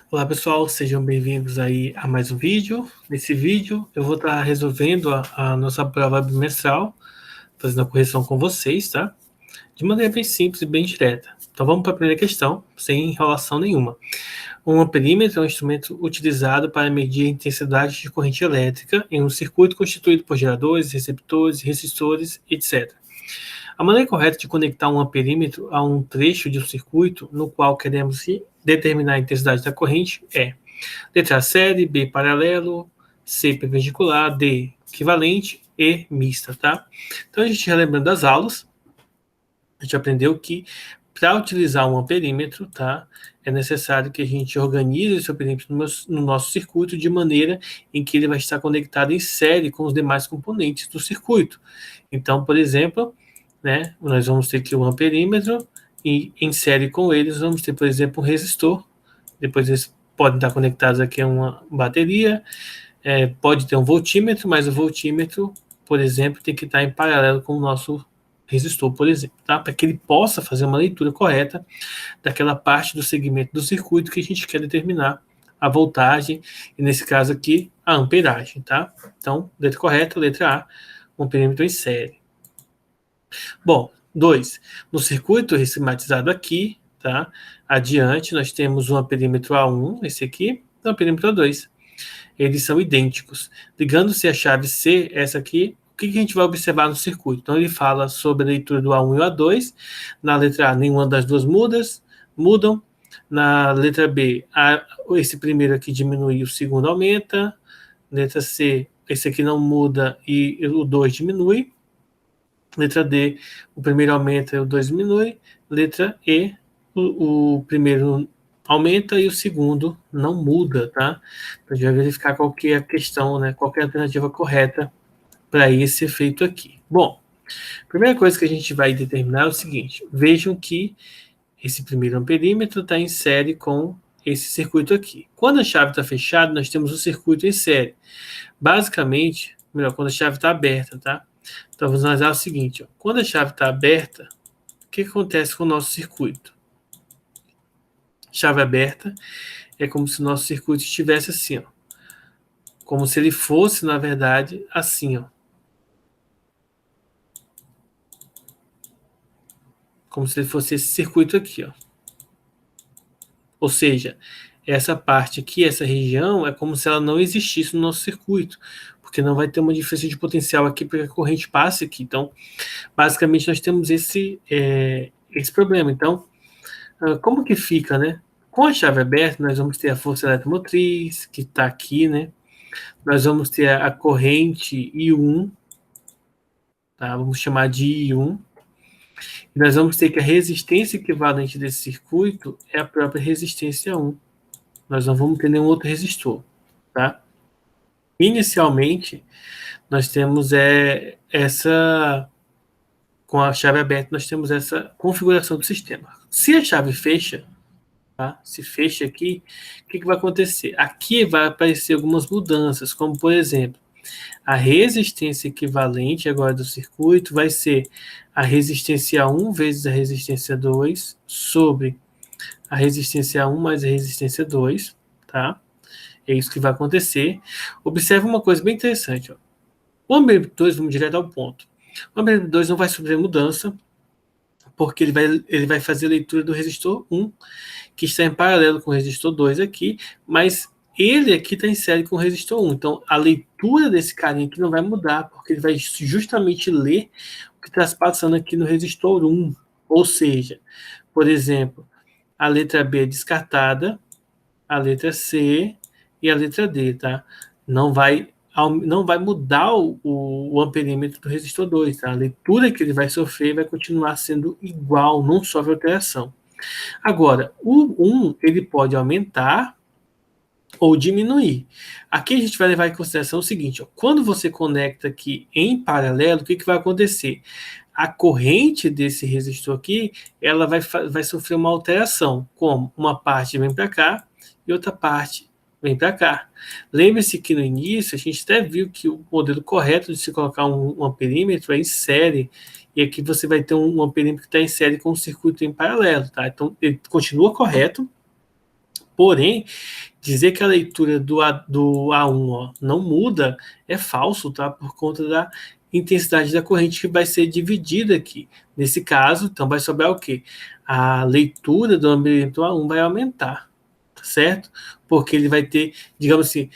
Olá pessoal, sejam bem-vindos aí a mais um vídeo. Nesse vídeo eu vou estar resolvendo a nossa prova bimestral, fazendo a correção com vocês, tá? De maneira bem simples e bem direta. Então vamos para a primeira questão, sem enrolação nenhuma. Um amperímetro é um instrumento utilizado para medir a intensidade de corrente elétrica em um circuito constituído por geradores, receptores, resistores, etc. A maneira correta de conectar um amperímetro a um trecho de um circuito no qual queremos determinar a intensidade da corrente é: letra A, série, B, paralelo, C, perpendicular, D, equivalente, E, mista, tá? Então, a gente relembrando das aulas, a gente aprendeu que para utilizar um amperímetro, tá, é necessário que a gente organize esse amperímetro no nosso circuito de maneira em que ele vai estar conectado em série com os demais componentes do circuito. Então, por exemplo, né, nós vamos ter aqui um amperímetro e em série com eles vamos ter, por exemplo, um resistor. Depois eles podem estar conectados aqui a uma bateria, pode ter um voltímetro, mas o voltímetro, por exemplo, tem que estar em paralelo com o nosso resistor, por exemplo, tá? Para que ele possa fazer uma leitura correta daquela parte do segmento do circuito que a gente quer determinar a voltagem, e nesse caso aqui, a amperagem, tá? Então, letra correta, letra A, um perímetro em série. Bom, 2. No circuito esquematizado aqui, tá? Adiante, nós temos um amperímetro A1, esse aqui, e um amperímetro A2. Eles são idênticos. Ligando-se a chave C, essa aqui, o que a gente vai observar no circuito? Então, ele fala sobre a leitura do A1 e o A2. Na letra A, nenhuma das duas mudam. Na letra B, esse primeiro aqui diminui e o segundo aumenta. Letra C, esse aqui não muda e o 2 diminui. Letra D, o primeiro aumenta e o 2 diminui. Letra E, o primeiro aumenta e o segundo não muda, tá? Então, a gente vai verificar qual que é a questão, né? Qual que é a alternativa correta para esse efeito aqui. Bom, a primeira coisa que a gente vai determinar é o seguinte: vejam que esse primeiro amperímetro está em série com esse circuito aqui. Quando a chave está fechada, nós temos o circuito em série. Basicamente, melhor, quando a chave está aberta, tá? Então, vamos analisar o seguinte: ó, quando a chave está aberta, o que acontece com o nosso circuito? Chave aberta é como se o nosso circuito estivesse assim, ó. Como se ele fosse, na verdade, assim, ó. Como se ele fosse esse circuito aqui, ó. Ou seja, essa parte aqui, essa região, é como se ela não existisse no nosso circuito, porque não vai ter uma diferença de potencial aqui para que a corrente passe aqui. Então, basicamente, nós temos esse problema. Então, como que fica, né? Com a chave aberta, nós vamos ter a força eletromotriz, que está aqui, né? Nós vamos ter a corrente I1, tá? Vamos chamar de I1. E nós vamos ter que a resistência equivalente desse circuito é a própria resistência 1. Nós não vamos ter nenhum outro resistor, tá? Inicialmente, nós temos essa... Com a chave aberta, nós temos essa configuração do sistema. Se a chave fecha, tá? Se fecha aqui, o que vai acontecer? Aqui vai aparecer algumas mudanças, como, por exemplo, a resistência equivalente agora do circuito vai ser a resistência 1 vezes a resistência 2 sobre a resistência 1 mais a resistência 2, tá? É isso que vai acontecer. Observe uma coisa bem interessante, ó. O amperímetro 2, vamos direto ao ponto. O amperímetro 2 não vai sofrer mudança, porque ele vai fazer a leitura do resistor 1, que está em paralelo com o resistor 2 aqui, mas ele aqui está em série com o resistor 1. Então, a leitura desse carinha aqui não vai mudar, porque ele vai justamente ler o que está se passando aqui no resistor 1. Ou seja, por exemplo, a letra B é descartada, a letra C e a letra D, tá? Não vai mudar o amperímetro do resistor 2, tá? A leitura que ele vai sofrer vai continuar sendo igual, não sofre alteração. Agora, o 1 ele pode aumentar ou diminuir. Aqui a gente vai levar em consideração o seguinte: ó, quando você conecta aqui em paralelo, o que vai acontecer? A corrente desse resistor aqui, ela vai sofrer uma alteração, como uma parte vem para cá e outra parte vem para cá. Lembre-se que no início a gente até viu que o modelo correto de se colocar um amperímetro é em série, e aqui você vai ter um amperímetro que está em série com um circuito em paralelo, tá? Então ele continua correto, Porém, dizer que a leitura do A1 ó, não muda é falso, tá? Por conta da intensidade da corrente que vai ser dividida aqui. Nesse caso, então vai sobrar o quê? A leitura do amperímetro A1 vai aumentar, tá certo? Porque ele vai ter, digamos assim,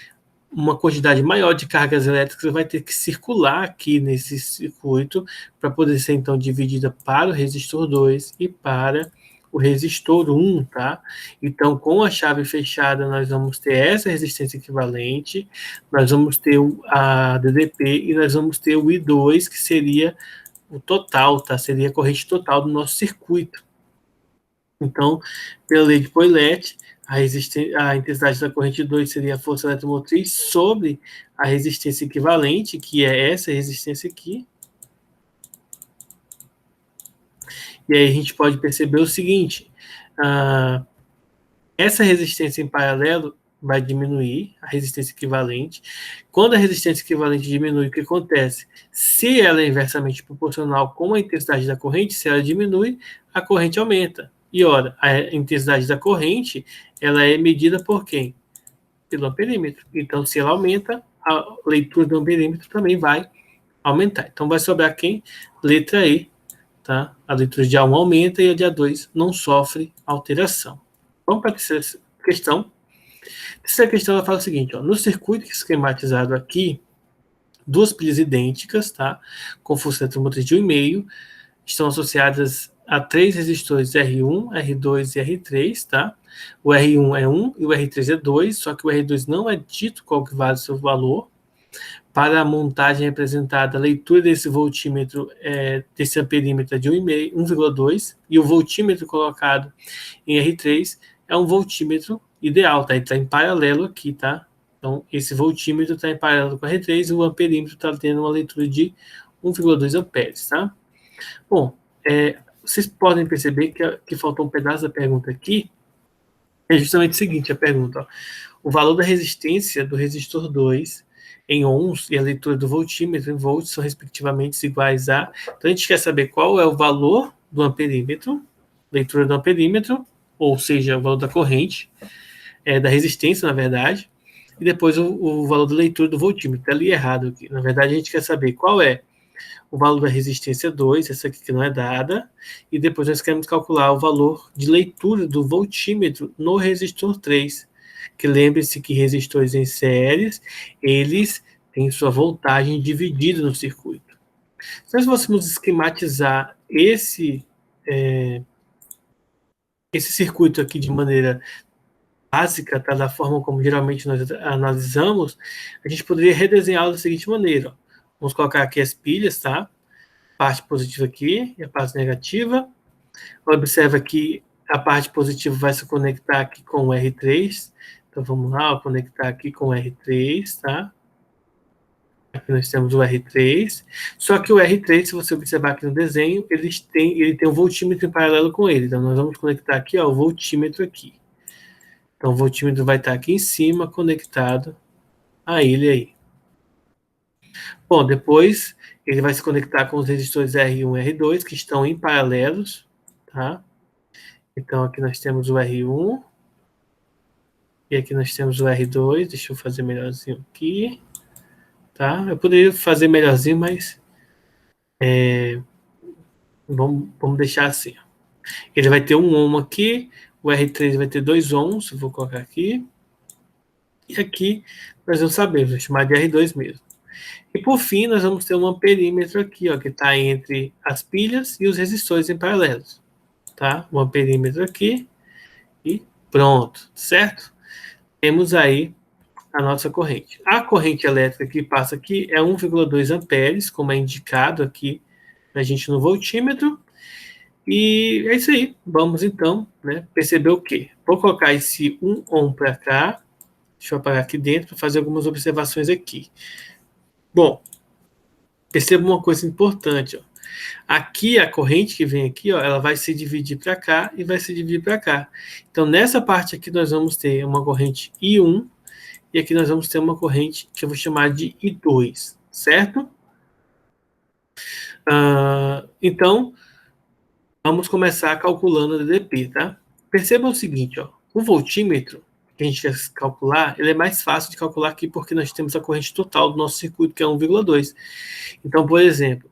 uma quantidade maior de cargas elétricas vai ter que circular aqui nesse circuito para poder ser então dividida para o resistor 2 e para o resistor 1, tá? Então, com a chave fechada, nós vamos ter essa resistência equivalente, nós vamos ter a DDP e nós vamos ter o I2, que seria o total, tá? Seria a corrente total do nosso circuito. Então, pela lei de Poilet, a intensidade da corrente 2 seria a força eletromotriz sobre a resistência equivalente, que é essa resistência aqui. E aí a gente pode perceber o seguinte, essa resistência em paralelo vai diminuir, a resistência equivalente. Quando a resistência equivalente diminui, o que acontece? Se ela é inversamente proporcional com a intensidade da corrente, se ela diminui, a corrente aumenta. E, ora, a intensidade da corrente, ela é medida por quem? Pelo amperímetro. Então, se ela aumenta, a leitura do amperímetro também vai aumentar. Então, vai sobrar quem? Letra E, tá? A leitura de A1 aumenta e a de A2 não sofre alteração. Vamos para a terceira questão. A terceira questão, ela fala o seguinte, ó, no circuito esquematizado aqui, duas pilhas idênticas, tá? Com força eletromotriz de 1,5, estão associadas a três resistores R1, R2 e R3, tá? O R1 é 1 e o R3 é 2, só que o R2 não é dito qual que vale o seu valor. Para a montagem representada, a leitura desse voltímetro, desse amperímetro é de 1,2, e o voltímetro colocado em R3 é um voltímetro ideal, tá? Ele está em paralelo aqui, tá? Então, esse voltímetro está em paralelo com a R3 e o amperímetro está tendo uma leitura de 1,2 amperes, tá? Bom, vocês podem perceber que faltou um pedaço da pergunta aqui. É justamente o seguinte, a pergunta, ó, o valor da resistência do resistor 2 em ohms e a leitura do voltímetro em volts são respectivamente iguais a... Então, a gente quer saber qual é o valor do amperímetro, leitura do amperímetro, ou seja, o valor da corrente, da resistência, na verdade, e depois o valor da leitura do voltímetro. Está ali errado aqui. Na verdade, a gente quer saber qual é o valor da resistência 2, essa aqui que não é dada, e depois nós queremos calcular o valor de leitura do voltímetro no resistor 3, que lembre-se que resistores em séries, eles têm sua voltagem dividida no circuito. Se nós fôssemos esquematizar esse circuito aqui de maneira básica, tá, da forma como geralmente nós analisamos, a gente poderia redesenhá-lo da seguinte maneira, ó. Vamos colocar aqui as pilhas, tá? Parte positiva aqui e a parte negativa. Observa que a parte positiva vai se conectar aqui com o R3. Então, vamos lá, conectar aqui com o R3, tá? Aqui nós temos o R3. Só que o R3, se você observar aqui no desenho, ele tem um voltímetro em paralelo com ele. Então, nós vamos conectar aqui, ó, o voltímetro aqui. Então, o voltímetro vai estar aqui em cima, conectado a ele aí. Bom, depois ele vai se conectar com os resistores R1 e R2, que estão em paralelos, tá? Então, aqui nós temos o R1, e aqui nós temos o R2, deixa eu fazer melhorzinho aqui, tá? Eu poderia fazer melhorzinho, mas vamos deixar assim. Ele vai ter 1 ohm aqui, o R3 vai ter 2 ohms, vou colocar aqui, e aqui nós não sabemos, vou chamar de R2 mesmo. E por fim, nós vamos ter um amperímetro aqui, ó, que está entre as pilhas e os resistores em paralelos, tá? Um amperímetro aqui e pronto, certo? Temos aí a nossa corrente. A corrente elétrica que passa aqui é 1,2 amperes, como é indicado aqui a gente no voltímetro. E é isso aí. Vamos então, né, perceber o quê? Vou colocar esse 1 ohm para cá. Deixa eu apagar aqui dentro para fazer algumas observações aqui. Bom, perceba uma coisa importante, ó. Aqui, a corrente que vem aqui, ó, ela vai se dividir para cá e vai se dividir para cá. Então, nessa parte aqui, nós vamos ter uma corrente I1 e aqui nós vamos ter uma corrente que eu vou chamar de I2, certo? Então, vamos começar calculando a DDP, tá? Perceba o seguinte, ó, o voltímetro, que a gente quer calcular, ele é mais fácil de calcular aqui porque nós temos a corrente total do nosso circuito, que é 1,2. Então, por exemplo,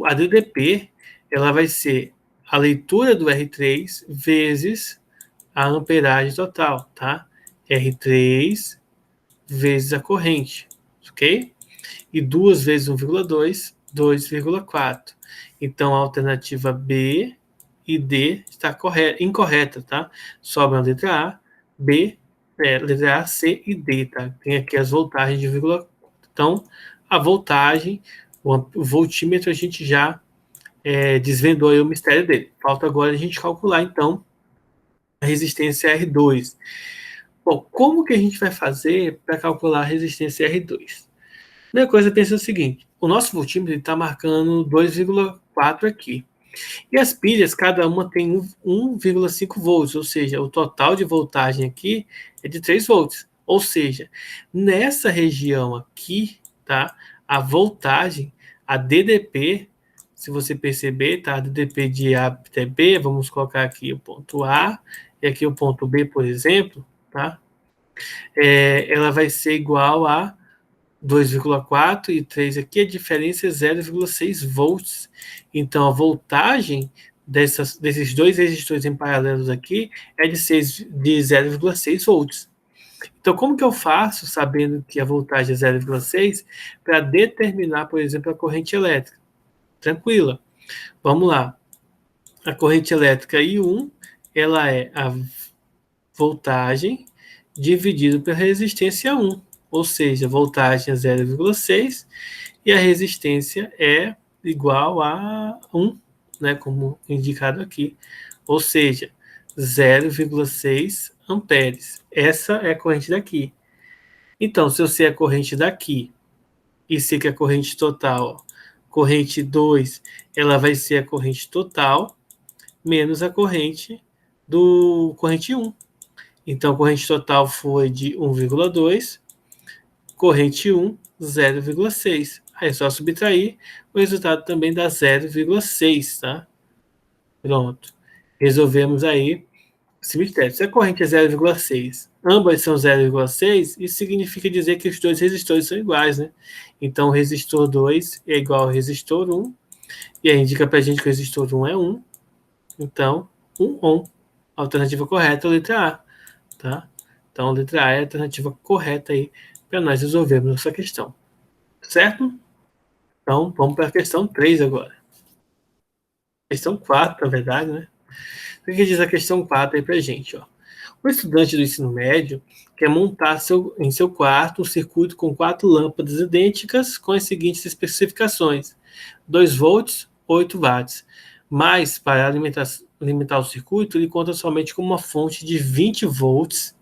a DDP, ela vai ser a leitura do R3 vezes a amperagem total, tá? R3 vezes a corrente, ok? E 2 vezes 1,2, 2,4. Então, a alternativa B e D está incorreta, tá? Sobra a letra A, B, letra A, C e D, tá? Tem aqui as voltagens de 1,4. Então, a voltagem, o voltímetro, a gente já desvendou aí o mistério dele. Falta agora a gente calcular, então, a resistência R2. Bom, como que a gente vai fazer para calcular a resistência R2? Primeira coisa, pensa o seguinte, o nosso voltímetro está marcando 2,4 aqui. E as pilhas, cada uma tem 1,5 volts, ou seja, o total de voltagem aqui é de 3 volts. Ou seja, nessa região aqui, tá, a voltagem, a DDP, se você perceber, tá, a DDP de A até B, vamos colocar aqui o ponto A e aqui o ponto B, por exemplo, tá, ela vai ser igual a 2,4 e 3 aqui, a diferença é 0,6 volts. Então, a voltagem desses dois resistores em paralelos aqui é de 0,6 volts. Então, como que eu faço, sabendo que a voltagem é 0,6, para determinar, por exemplo, a corrente elétrica? Tranquila. Vamos lá. A corrente elétrica I1, ela é a voltagem dividido pela resistência 1, ou seja, voltagem é 0,6 e a resistência é igual a 1, né, como indicado aqui, ou seja, 0,6 amperes. Essa é a corrente daqui. Então, se eu sei a corrente daqui e sei que a corrente total, corrente 2, ela vai ser a corrente total menos a corrente do corrente 1. Então, a corrente total foi de 1,2, corrente 1, 0,6. Aí é só subtrair, o resultado também dá 0,6, tá? Pronto. Resolvemos aí esse mistério. Se a corrente é 0,6, ambas são 0,6, isso significa dizer que os dois resistores são iguais, né? Então, o resistor 2 é igual ao resistor 1, e aí indica pra gente que o resistor 1 é 1, então, 1 ohm. Alternativa correta é a letra A. Tá? Então, a letra A é a alternativa correta aí para nós resolvermos essa questão. Certo? Então, vamos para a questão 3 agora. Questão 4, na verdade, né? O que diz a questão 4 aí para a gente? Ó? O estudante do ensino médio quer montar em seu quarto um circuito com 4 lâmpadas idênticas com as seguintes especificações: 2 volts, 8 watts. Mas, para alimentar o circuito, ele conta somente com uma fonte de 20 volts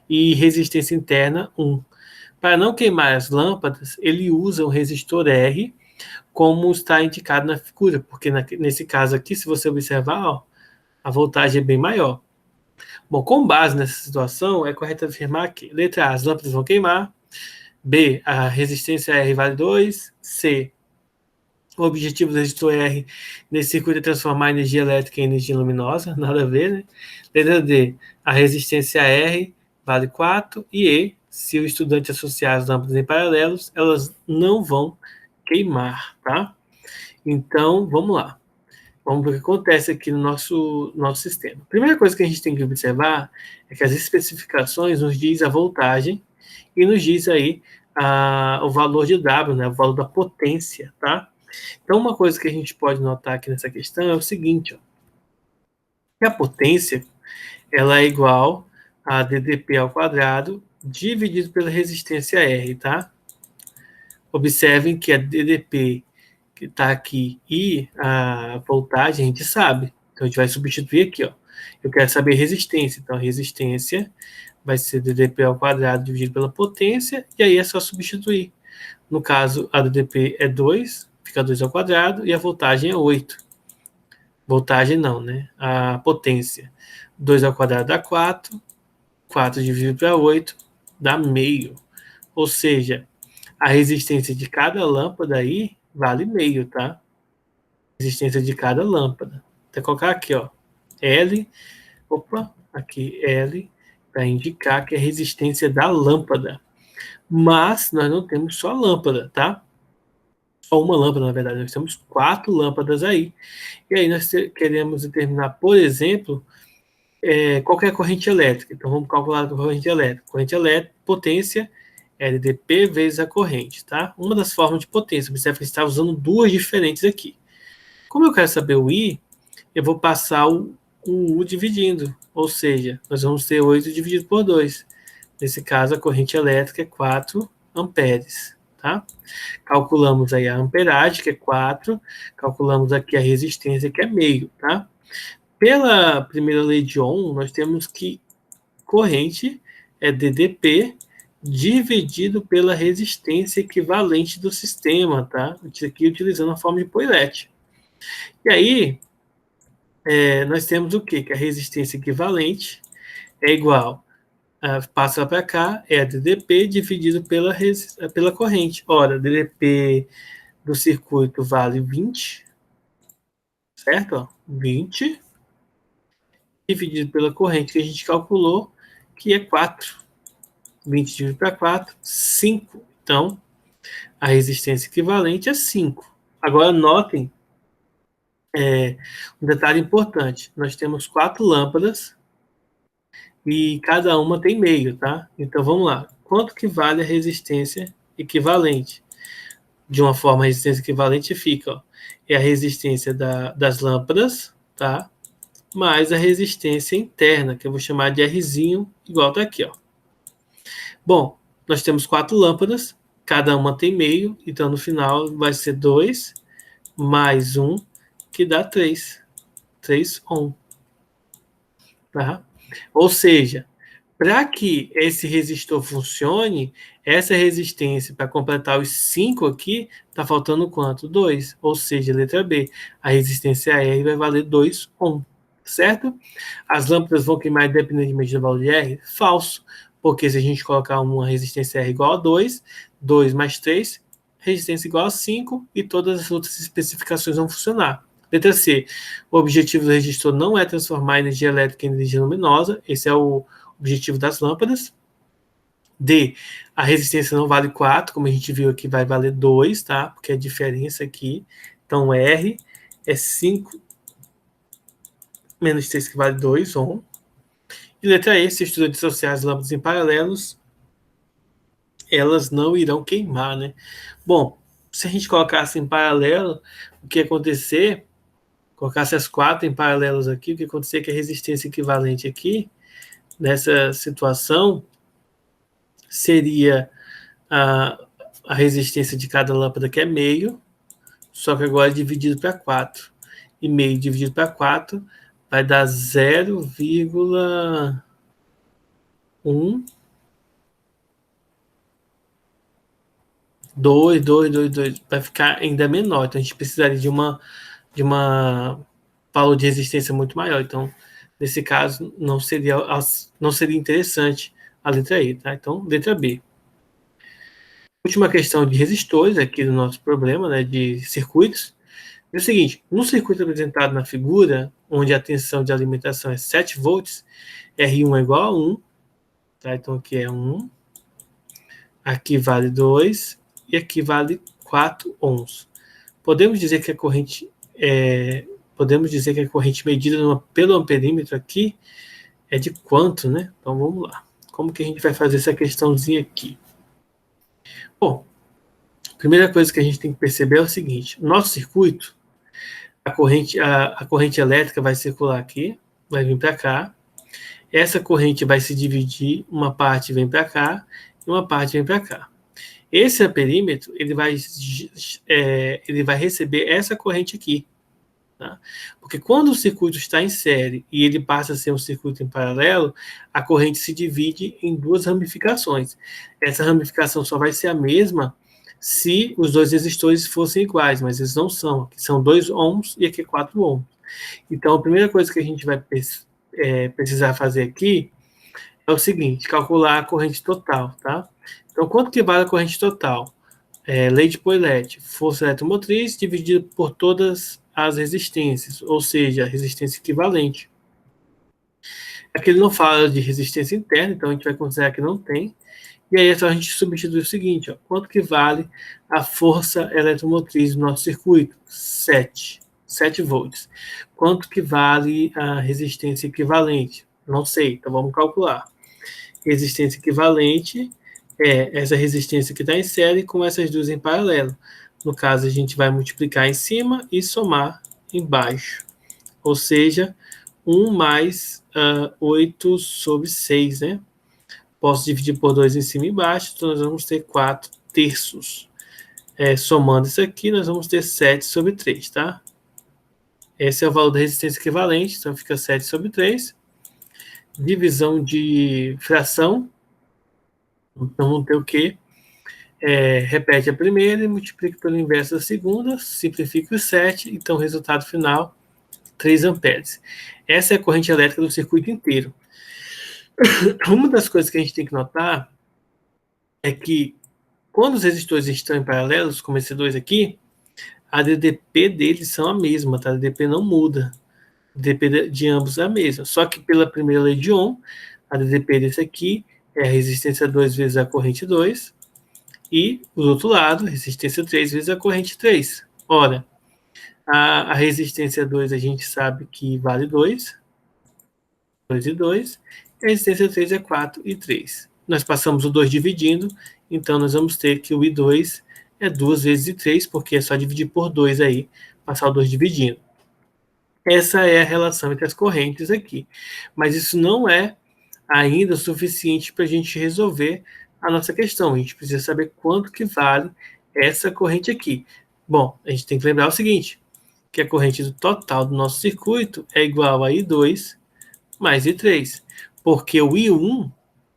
e resistência interna 1. Para não queimar as lâmpadas, ele usa o resistor R, como está indicado na figura, porque nesse caso aqui, se você observar, ó, a voltagem é bem maior. Bom, com base nessa situação, é correto afirmar que, letra A, as lâmpadas vão queimar, B, a resistência R vale 2, C, o objetivo do resistor R nesse circuito é transformar a energia elétrica em energia luminosa, nada a ver, né? Letra D, a resistência R vale 4, e E, se o estudante associar as lâmpadas em paralelos, elas não vão queimar, tá? Então, vamos lá. Vamos ver o que acontece aqui no nosso sistema. A primeira coisa que a gente tem que observar é que as especificações nos diz a voltagem e nos diz aí o valor de W, né? O valor da potência, tá? Então, uma coisa que a gente pode notar aqui nessa questão é o seguinte, ó, que a potência ela é igual a DDP ao quadrado dividido pela resistência R, tá? Observem que a DDP que está aqui e a voltagem a gente sabe. Então, a gente vai substituir aqui, ó. Eu quero saber resistência. Então, a resistência vai ser DDP ao quadrado dividido pela potência, e aí é só substituir. No caso, a DDP é 2, fica 2 ao quadrado, e a voltagem é 8. Voltagem não, né? A potência. 2 ao quadrado dá 4, 4 dividido para 8 dá meio. Ou seja, a resistência de cada lâmpada aí vale meio, tá? Resistência de cada lâmpada. Vou colocar aqui, ó. L, opa, aqui L, para indicar que é a resistência da lâmpada. Mas nós não temos só lâmpada, tá? Só uma lâmpada, na verdade. Nós temos 4 lâmpadas aí. E aí nós queremos determinar, por exemplo, qual que é a corrente elétrica. Então vamos calcular a corrente elétrica. Corrente elétrica, potência, LDP vezes a corrente, tá? Uma das formas de potência. Observe que a gente está usando duas diferentes aqui. Como eu quero saber o I, eu vou passar o U dividindo. Ou seja, nós vamos ter 8 dividido por 2. Nesse caso, a corrente elétrica é 4 amperes, tá? Calculamos aí a amperagem, que é 4. Calculamos aqui a resistência, que é meio, tá? Pela primeira lei de Ohm, nós temos que corrente é DDP dividido pela resistência equivalente do sistema, tá? Aqui utilizando a forma de Poilet. E aí, nós temos o quê? Que a resistência equivalente é igual, passa para cá, é a DDP dividido pela corrente. Ora, DDP do circuito vale 20, certo? Ó, 20 dividido pela corrente que a gente calculou, que é 4. 20 dividido para 4, 5. Então, a resistência equivalente é 5. Agora, notem um detalhe importante. Nós temos 4 lâmpadas e cada uma tem meio, tá? Então, vamos lá. Quanto que vale a resistência equivalente? De uma forma, a resistência equivalente fica, ó, é a resistência das lâmpadas, tá? Mais a resistência interna, que eu vou chamar de Rzinho, igual tá aqui, ó. Bom, nós temos 4 lâmpadas, cada uma tem meio, então no final vai ser 2 mais 1, que dá 3. 3 ohm. Tá? Ou seja, para que esse resistor funcione, essa resistência, para completar os 5 aqui, está faltando quanto? 2. Ou seja, letra B, a resistência R vai valer 2 ohm. Certo? As lâmpadas vão queimar independentemente do valor de R? Falso. Porque se a gente colocar uma resistência R igual a 2, 2 mais 3, resistência igual a 5, e todas as outras especificações vão funcionar. Letra C. O objetivo do resistor não é transformar a energia elétrica em energia luminosa. Esse é o objetivo das lâmpadas. D. A resistência não vale 4, como a gente viu aqui, vai valer 2, tá? Porque é a diferença aqui. Então, R é 5 menos 3, que vale 2 ohm. E letra E, se o estudo dissociar as lâmpadas em paralelos, elas não irão queimar, né? Bom, se a gente colocasse em paralelo, o que ia acontecer, colocasse as 4 em paralelos aqui, o que ia acontecer é que a resistência equivalente aqui, nessa situação, seria a resistência de cada lâmpada, que é meio, só que agora é dividido para 4. E meio dividido para 4 vai dar 0,1 2, 2, 2, 2, vai ficar ainda menor. Então a gente precisaria de uma valor de resistência muito maior. Então, nesse caso, não seria interessante a letra E, tá? Então, letra B. Última questão de resistores aqui do nosso problema, né, de circuitos. É o seguinte, no circuito apresentado na figura, onde a tensão de alimentação é 7 volts, R1 é igual a 1, tá? Então aqui é 1, aqui vale 2 e aqui vale 4 ohms. Podemos dizer que a corrente medida pelo amperímetro aqui é de quanto, né? Então vamos lá. Como que a gente vai fazer essa questãozinha aqui? Bom, a primeira coisa que a gente tem que perceber é o seguinte: nosso circuito, a corrente elétrica vai circular aqui, vai vir para cá. Essa corrente vai se dividir, uma parte vem para cá e uma parte vem para cá. Esse perímetro, ele vai receber essa corrente aqui. Tá? Porque quando o circuito está em série e ele passa a ser um circuito em paralelo, a corrente se divide em 2 ramificações. Essa ramificação só vai ser a mesma se os 2 resistores fossem iguais, mas eles não são. Aqui são 2 ohms e aqui 4 ohms. Então, a primeira coisa que a gente vai precisar fazer aqui é o seguinte: calcular a corrente total, tá? Então, quanto que vale a corrente total? Lei de Poilet, força eletromotriz dividido por todas as resistências, ou seja, a resistência equivalente. Aqui ele não fala de resistência interna, então a gente vai considerar que não tem. E aí é só a gente substituir o seguinte, ó, quanto que vale a força eletromotriz do nosso circuito? 7 volts. Quanto que vale a resistência equivalente? Não sei, então vamos calcular. Resistência equivalente é essa resistência que está em série com essas duas em paralelo. No caso, a gente vai multiplicar em cima e somar embaixo. Ou seja, 1 mais 8 sobre 6, né? Posso dividir por 2 em cima e embaixo, então nós vamos ter 4 terços. Somando isso aqui, nós vamos ter 7 sobre 3, tá? Esse é o valor da resistência equivalente, então fica 7 sobre 3. Divisão de fração, então vamos ter o quê? Repete a primeira e multiplica pelo inverso da segunda, simplifica os 7, então o resultado final, 3 amperes. Essa é a corrente elétrica do circuito inteiro. Uma das coisas que a gente tem que notar é que quando os resistores estão em paralelos, como esse dois aqui, a DDP deles são a mesma, tá? A DDP não muda. A DDP de ambos é a mesma. Só que pela primeira lei de Ohm, a DDP desse aqui é a resistência 2 vezes a corrente 2, e do outro lado, resistência 3 vezes a corrente 3. Ora, a resistência 2 a gente sabe que vale 2, 2 e 2, e a resistência 3 é 4 e 3. Nós passamos o 2 dividindo, então nós vamos ter que o I2 é 2 vezes I3, porque é só dividir por 2 aí, passar o 2 dividindo. Essa é a relação entre as correntes aqui. Mas isso não é ainda o suficiente para a gente resolver a nossa questão. A gente precisa saber quanto que vale essa corrente aqui. Bom, a gente tem que lembrar o seguinte, que a corrente do total do nosso circuito é igual a I2 mais I3, porque o I1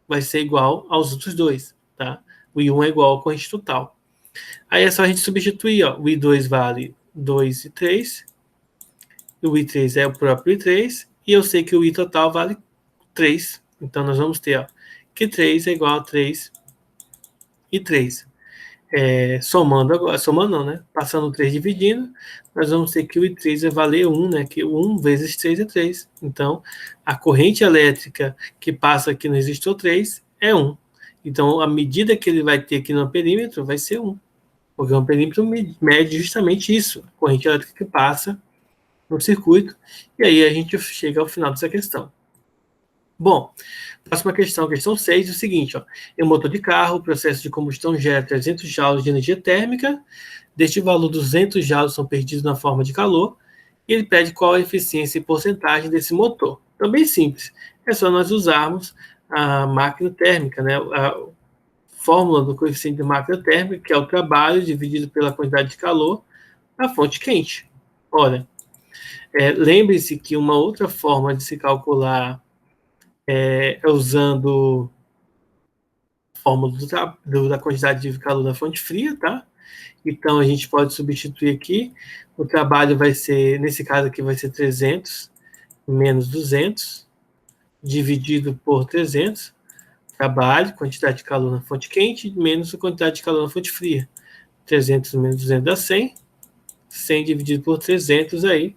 vai ser igual aos outros dois, tá? O I1 é igual à corrente total. Aí é só a gente substituir, ó. O I2 vale 2 e 3, o I3 é o próprio I3, e eu sei que o I total vale 3. Então nós vamos ter, ó, que 3 é igual a 3 e 3. Somando agora, somando não, né? Passando o 3 dividindo, nós vamos ter que o I3 vai valer 1, né? Que 1 vezes 3 é 3. Então, a corrente elétrica que passa aqui no resistor 3 é 1. Então, a medida que ele vai ter aqui no perímetro vai ser 1. Porque o perímetro mede justamente isso, a corrente elétrica que passa no circuito. E aí a gente chega ao final dessa questão. Bom, próxima questão, questão 6, é o seguinte, ó. Em um motor de carro, o processo de combustão gera 300 joules de energia térmica, deste valor 200 joules são perdidos na forma de calor, e ele pede qual a eficiência e porcentagem desse motor. Então, bem simples, é só nós usarmos a máquina térmica, né, a fórmula do coeficiente de máquina térmica, que é o trabalho dividido pela quantidade de calor na fonte quente. Ora, lembre-se que uma outra forma de se calcular usando a fórmula da quantidade de calor da fonte fria, tá? Então, a gente pode substituir aqui, o trabalho vai ser, nesse caso aqui, vai ser 300 menos 200, dividido por 300, trabalho, quantidade de calor na fonte quente, menos a quantidade de calor na fonte fria. 300 menos 200 dá 100, 100 dividido por 300 aí.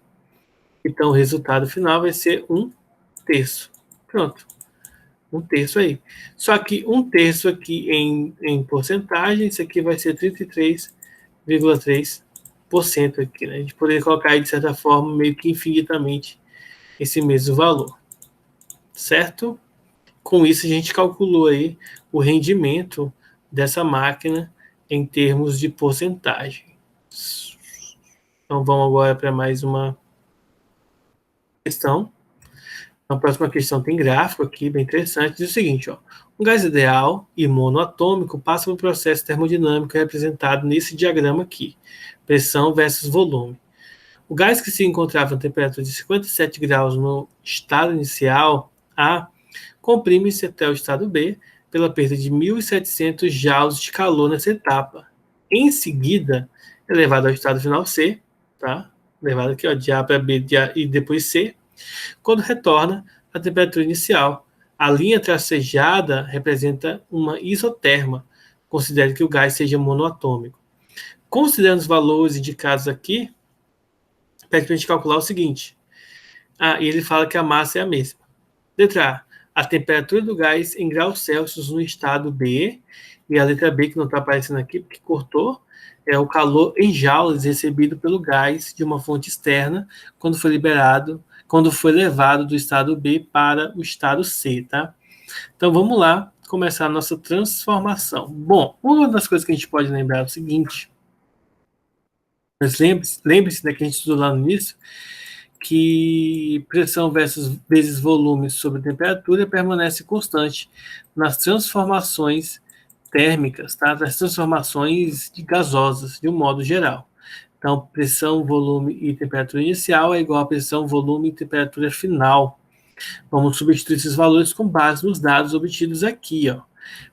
Então, o resultado final vai ser 1/3. Pronto. 1/3 aí. Só que 1/3 aqui em porcentagem, isso aqui vai ser 33,3% aqui, né? A gente poderia colocar aí, de certa forma, meio que infinitamente esse mesmo valor. Certo? Com isso, a gente calculou aí o rendimento dessa máquina em termos de porcentagem. Então, vamos agora para mais uma questão. A próxima questão tem gráfico aqui, bem interessante, diz o seguinte, ó, um gás ideal e monoatômico passa por um processo termodinâmico representado nesse diagrama aqui, pressão versus volume. O gás que se encontrava a temperatura de 57 graus no estado inicial A, comprime-se até o estado B pela perda de 1.700 joules de calor nessa etapa. Em seguida, é levado ao estado final C, tá? Levado aqui, ó, de A para B e depois C. Quando retorna à temperatura inicial, a linha tracejada representa uma isoterma. Considere que o gás seja monoatômico. Considerando os valores indicados aqui, pede para a gente calcular o seguinte. E ele fala que a massa é a mesma. Letra A temperatura do gás em graus Celsius no estado B. E a letra B, que não está aparecendo aqui, porque cortou, é o calor em joules recebido pelo gás de uma fonte externa quando foi levado do estado B para o estado C, tá? Então vamos lá começar a nossa transformação. Bom, uma das coisas que a gente pode lembrar é o seguinte, mas lembre-se da que a gente estudou lá no início, que pressão vezes volume sobre temperatura permanece constante nas transformações térmicas, tá? Das transformações gasosas, de um modo geral. Então, pressão, volume e temperatura inicial é igual a pressão, volume e temperatura final. Vamos substituir esses valores com base nos dados obtidos aqui, ó.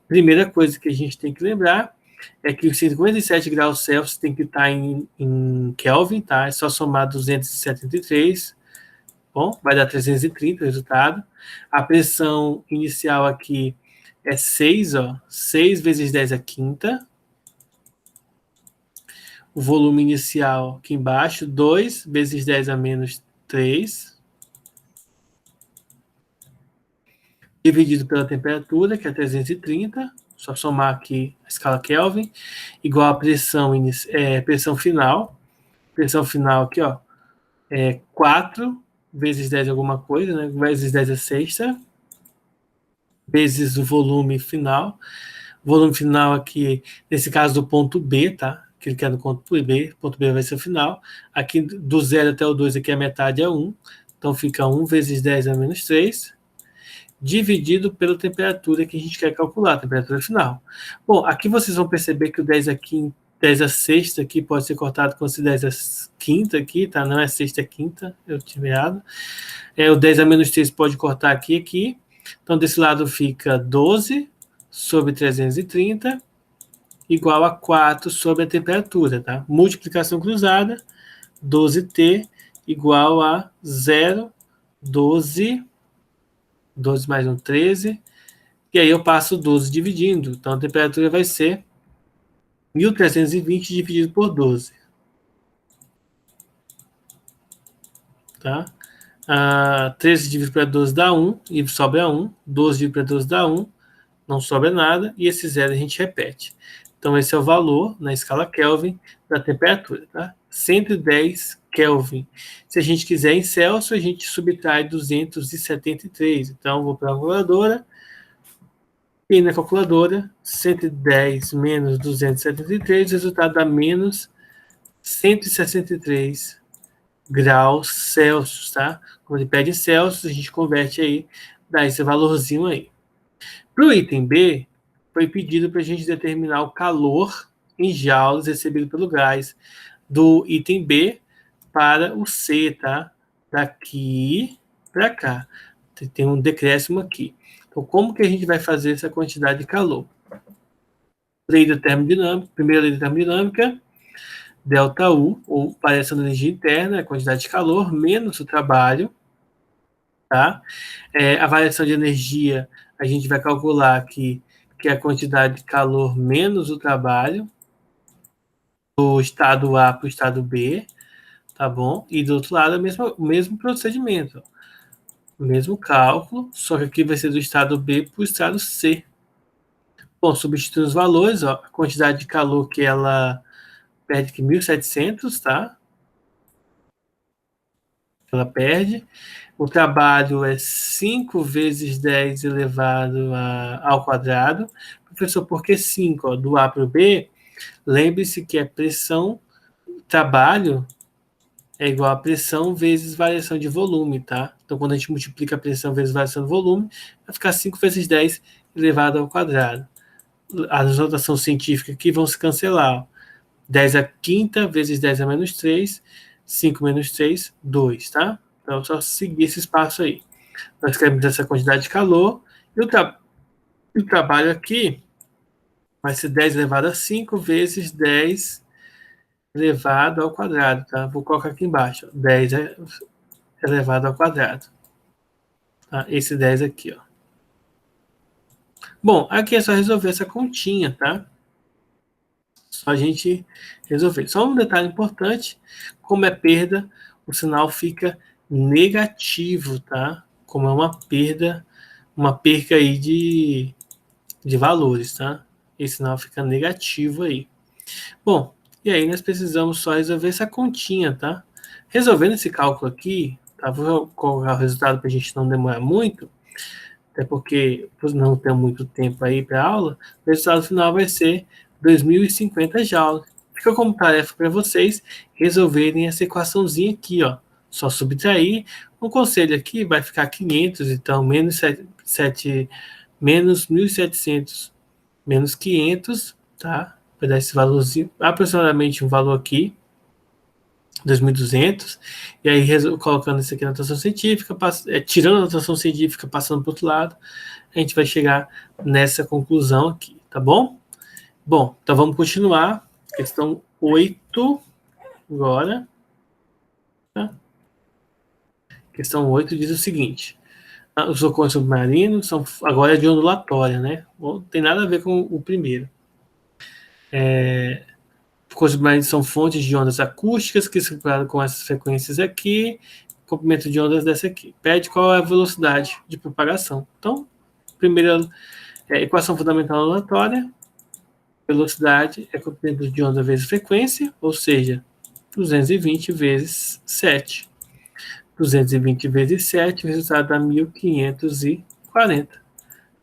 Primeira coisa que a gente tem que lembrar é que os 57 graus Celsius tem que estar em Kelvin, tá? É só somar 273, bom, vai dar 330 o resultado. A pressão inicial aqui é 6, ó, 6 vezes 10 a quinta. O volume inicial aqui embaixo, 2 vezes 10 a menos 3. Dividido pela temperatura, que é 330, só somar aqui a escala Kelvin, igual a pressão final. Pressão final aqui, ó, é 4 vezes 10 alguma coisa, né? Vezes 10 a sexta, vezes o volume final. Volume final aqui, nesse caso do ponto B, tá? Aquele que é do ponto B vai ser o final. Aqui do 0 até o 2, aqui a metade é 1. Então fica 1 vezes 10 a menos 3, dividido pela temperatura que a gente quer calcular, a temperatura final. Bom, aqui vocês vão perceber que o 10 aqui, 10 a sexta aqui pode ser cortado com esse 10 a quinta aqui, tá? Não é sexta, é quinta, eu tive errado. O 10 a menos 3 pode cortar aqui. Então, desse lado fica 12 sobre 330, igual a 4 sobre a temperatura, tá? Multiplicação cruzada, 12T igual a 0, 12 mais 1, 13, e aí eu passo 12 dividindo. Então, a temperatura vai ser 1.320 dividido por 12. Tá? 13 dividido para 12 dá 1, e sobra 1. 12 dividido para 12 dá 1, não sobra nada, e esse zero a gente repete. Então, esse é o valor, na escala Kelvin, da temperatura. Tá? 110 Kelvin. Se a gente quiser em Celsius, a gente subtrai 273. Então, vou para a calculadora. E na calculadora, 110 menos 273, o resultado dá menos 163 graus Celsius, tá? Quando ele pede Celsius, a gente converte aí, dá esse valorzinho aí. Para o item B, foi pedido para a gente determinar o calor em joules recebido pelo gás do item B para o C, tá? Daqui para cá. Tem um decréscimo aqui. Então, como que a gente vai fazer essa quantidade de calor? Lei da termodinâmica, primeira lei da termodinâmica, delta U, ou variação da energia interna, a quantidade de calor, menos o trabalho, tá? A variação de energia, a gente vai calcular aqui, que é a quantidade de calor menos o trabalho, do estado A para o estado B, tá bom? E do outro lado, o mesmo procedimento, o mesmo cálculo, só que aqui vai ser do estado B para o estado C. Bom, substitui os valores, ó, a quantidade de calor que ela perde aqui 1.700, tá? Ela perde. O trabalho é 5 vezes 10 elevado ao quadrado. Professor, por que 5? Ó, do A para o B, lembre-se que é pressão, trabalho é igual a pressão vezes variação de volume, tá? Então, quando a gente multiplica a pressão vezes variação de volume, vai ficar 5 vezes 10 elevado ao quadrado. As notações científicas aqui vão se cancelar. Ó. 10 a quinta vezes 10 a menos 3, 5 menos 3, 2, tá? Então, é só seguir esse espaço aí. Nós queremos essa quantidade de calor, e o trabalho aqui vai ser 10 elevado a 5 vezes 10 elevado ao quadrado, tá? Vou colocar aqui embaixo, 10 elevado ao quadrado. Tá? Esse 10 aqui, ó. Bom, aqui é só resolver essa continha, tá? Só a gente resolver. Só um detalhe importante, como é perda, o sinal fica negativo, tá? como é uma perca aí de valores, tá? Esse sinal fica negativo aí. Bom, e aí nós precisamos só resolver essa continha, tá? Resolvendo esse cálculo aqui, tá? Vou colocar o resultado para a gente não demorar muito, até porque não tem muito tempo aí para aula. O resultado final vai ser 2050 joules. Fica como tarefa para vocês resolverem essa equaçãozinha aqui, ó. Só subtrair. O conselho aqui vai ficar 500, então menos 7 menos 1.700 menos 500, tá? Vai dar esse valorzinho, aproximadamente um valor aqui, 2.200, e aí colocando isso aqui na notação científica, tirando a notação científica, passando para o outro lado, a gente vai chegar nessa conclusão aqui, tá bom? Bom, então vamos continuar. Questão 8, agora. Tá? Questão 8 diz o seguinte: os socorros submarinos são agora de ondulatória, né? Não tem nada a ver com o primeiro. Socorros submarinos são fontes de ondas acústicas que se comparam com essas frequências aqui, comprimento de ondas dessa aqui. Pede qual é a velocidade de propagação. Então, primeira equação fundamental ondulatória, velocidade é comprimento de onda vezes frequência, ou seja, 220 vezes 7. 220 vezes 7, o resultado dá 1.540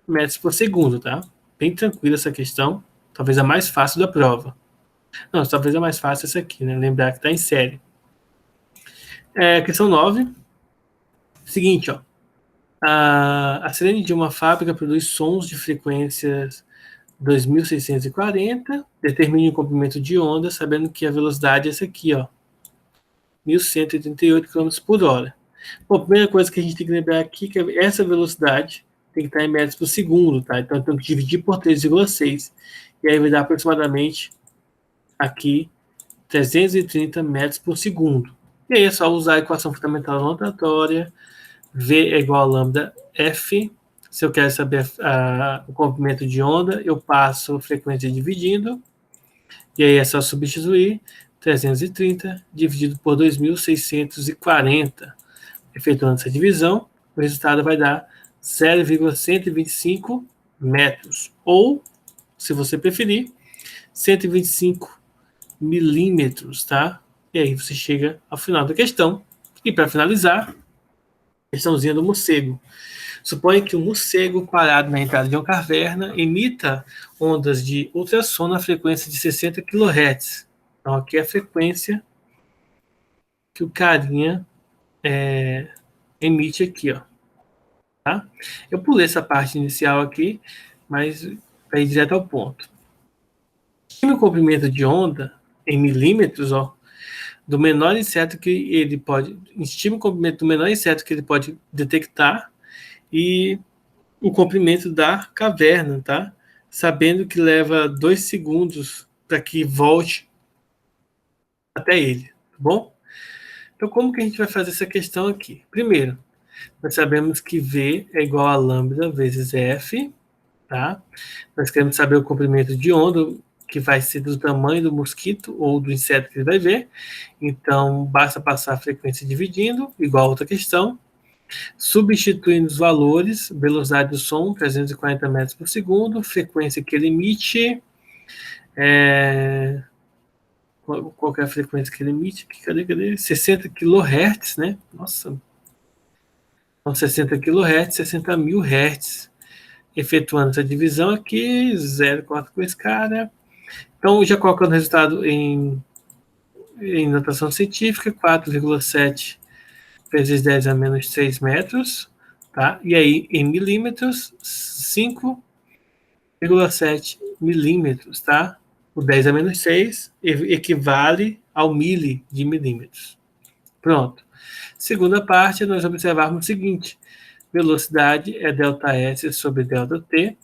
metros por segundo, tá? Bem tranquila essa questão, talvez a mais fácil da prova. Não, talvez a mais fácil essa aqui, né? Lembrar que está em série. Questão 9. Seguinte, ó. A sirene de uma fábrica produz sons de frequências 2.640. Determine o comprimento de onda, sabendo que a velocidade é essa aqui, ó. 1.188 km por hora. Bom, a primeira coisa que a gente tem que lembrar aqui é que essa velocidade tem que estar em metros por segundo, tá? Então, temos que dividir por 3,6. E aí vai dar aproximadamente aqui 330 metros por segundo. E aí é só usar a equação fundamental rotatória, V é igual a lambda F. Se eu quero saber o comprimento de onda, eu passo a frequência dividindo, e aí é só substituir 330 dividido por 2.640. Efetuando essa divisão, o resultado vai dar 0,125 metros, ou, se você preferir, 125 milímetros, tá? E aí você chega ao final da questão. E para finalizar, questãozinha do morcego. Suponha que um morcego parado na entrada de uma caverna emita ondas de ultrassom na frequência de 60 kHz. Então aqui é a frequência que o carinha emite aqui, ó. Tá? Eu pulei essa parte inicial aqui, mas vai ir direto ao ponto. Estime o comprimento de onda em milímetros, ó, do menor inseto que ele pode. Estime o comprimento do menor inseto que ele pode detectar e o comprimento da caverna, tá? Sabendo que leva 2 segundos para que volte até ele, tá bom? Então, como que a gente vai fazer essa questão aqui? Primeiro, nós sabemos que V é igual a lambda vezes F, tá? Nós queremos saber o comprimento de onda, que vai ser do tamanho do mosquito ou do inseto que ele vai ver. Então, basta passar a frequência dividindo, igual a outra questão. Substituindo os valores, velocidade do som, 340 metros por segundo, frequência que ele emite, qual é a frequência que ele emite? Cadê? 60 kHz, né? Nossa, então 60 kHz, 60 mil Hz. Efetuando essa divisão aqui, 0,4 com esse cara. Então, já colocando o resultado em notação científica, 4,7 vezes 10 a menos 6 metros, tá? E aí, em milímetros, 5,7 milímetros, tá? O 10 a menos 6 equivale ao mili de milímetros. Pronto. Segunda parte, nós observarmos o seguinte: velocidade é ΔS sobre ΔT.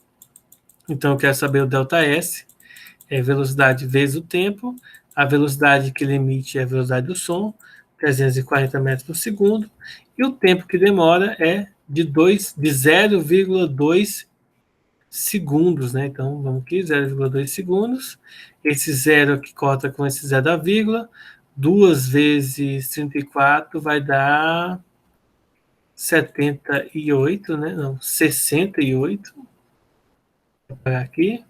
Então, eu quero saber o ΔS, é velocidade vezes o tempo. A velocidade que ele emite é a velocidade do som, 340 metros por segundo. E o tempo que demora é de 0,2 segundos, né? Então, vamos aqui, 0,2 segundos. Esse zero aqui corta com esse zero da vírgula. 2 vezes 34 vai dar 78, né? Não, 68. Vou pegar aqui.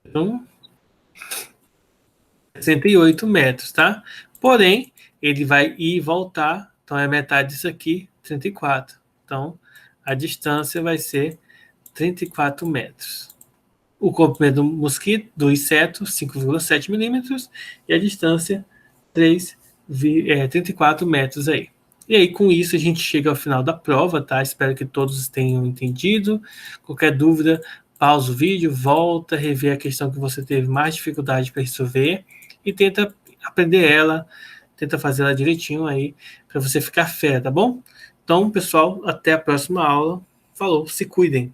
Então, 68 metros, tá? Porém, ele vai ir e voltar, então é metade disso aqui, 34. Então, a distância vai ser 34 metros. O comprimento do mosquito, do inseto, 5,7 milímetros, e a distância, 34 metros aí. E aí, com isso, a gente chega ao final da prova, tá? Espero que todos tenham entendido. Qualquer dúvida, pausa o vídeo, volta, rever a questão que você teve mais dificuldade para resolver e tenta aprender ela, tenta fazer ela direitinho aí, para você ficar fera, tá bom? Então, pessoal, até a próxima aula. Falou, se cuidem.